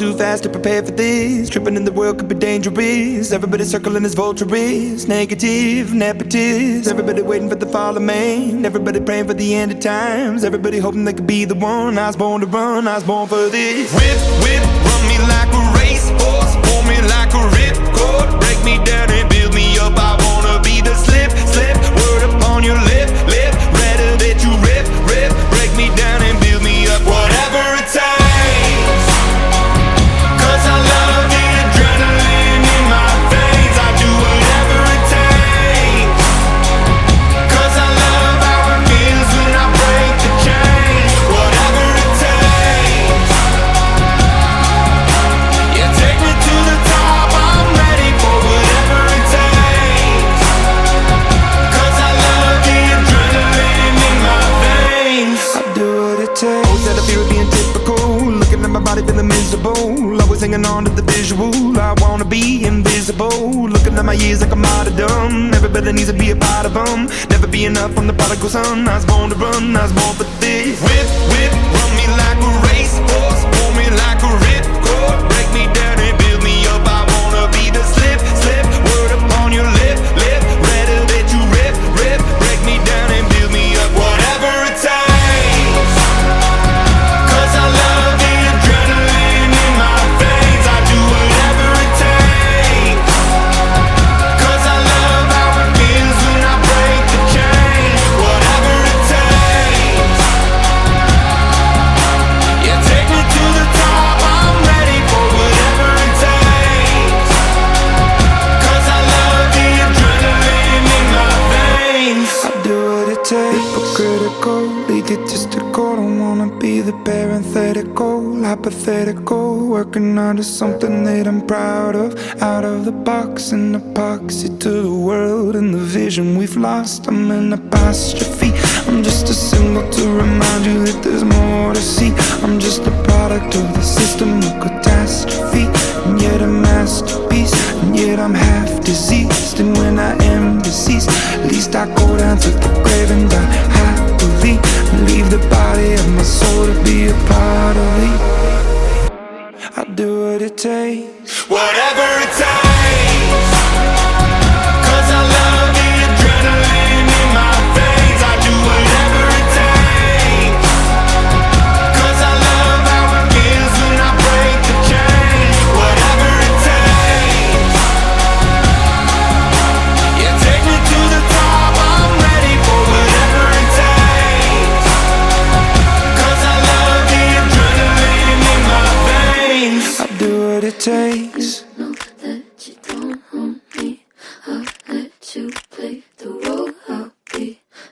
too fast to prepare for this. Tripping in the world could be dangerous. Everybody circling as vultures. Negative, nepotist. Everybody waiting for the fall of man. Everybody praying for the end of times. Everybody hoping they could be the one. I was born to run, I was born for this. Whip, whip, run me like a racehorse. Pull me like a ripcord. Break me down and build me up. I wanna be the slip, slip. Word upon your lip, lip. Rather that you rip, rip. Break me down and build me up. Whatever it takes. 'Cause I love the adrenaline in my veins. I do whatever it takes. 'Cause I love how it feels when I break the chains. Whatever it takes. Yeah, take me to the top. I'm ready for whatever it takes. 'Cause I love the adrenaline in my veins. I do what it takes. Always had a fear of being typical. Looking at my body feeling miserable. Always hanging on to the visual. I wanna be invisible. Looking at my years like a martyrdom. Everybody needs to be a part of them. Never be enough from the prodigal son. I was born to run, I was born for this. Whip, whip, run me like a racehorse. Pull me like a ripcord. Break me down and build me up. I wanna be the slip, slip. Word upon your lip, lip. Rather that you rip, rip. Break me down and build me up. Whatever it takes. 'Cause I love the adrenaline in my veins. I do whatever it takes. 'Cause I love how it feels when I break the chains. Whatever it takes. Yeah, take me to the top. I'm ready for whatever it takes. 'Cause I love the adrenaline in my veins. I do what it takes. Hypocritical, egotistical. Don't wanna be the parenthetical, hypothetical. Working onto something that I'm proud of. Out of the box, an epoxy to the world and the vision we've lost. I'm an apostrophe. I'm just a symbol to remind you that there's more to see. I'm just a product of the system of catastrophe, and yet a masterpiece. And yet I'm half diseased, and when I am deceased, at least I go down to the grave and die happily, and leave the body of my soul to be a part of me. I do what it takes. Whatever it takes. 'Cause I love the adrenaline in my veins. I do whatever it takes. 'Cause I love how it feels when I break the chains. Whatever it takes. Yeah, take me to the top. I'm ready for whatever it takes. 'Cause I love the adrenaline in my veins. I do what it takes. Know that you don't own me. I'll let you play the role. I'll be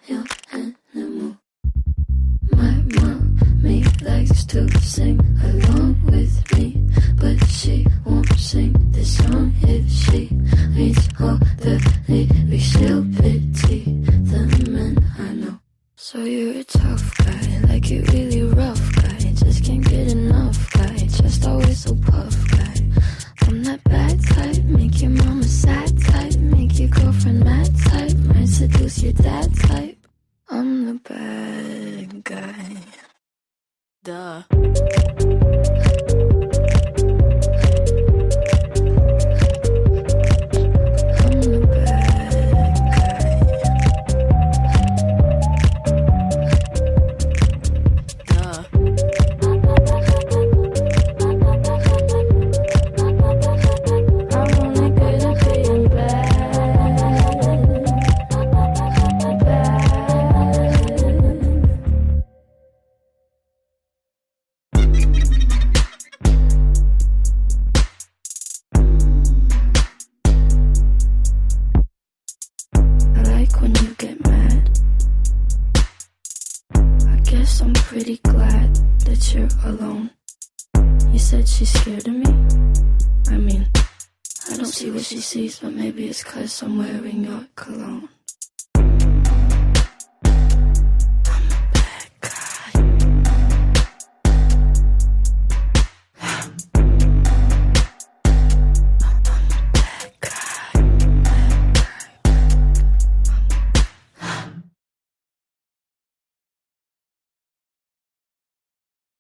your animal. My mommy likes to sing along with me, but she won't sing this song if she reads all the lyrics. She'll pity the men I know. So you're a tough guy, like you really rough guy. Just can't get enough guy, just always so puff guy. I'm that bad type, make your mama sad type, make your girlfriend mad type, might seduce your dad type. I'm the bad guy. Duh. I'm the bad guy. Duh. I'm only good at being bad. Bad. I like when you get mad. I guess I'm pretty glad that you're alone. You said she's scared of me? I mean, I don't see what she sees, but maybe it's 'cause I'm wearing your cologne.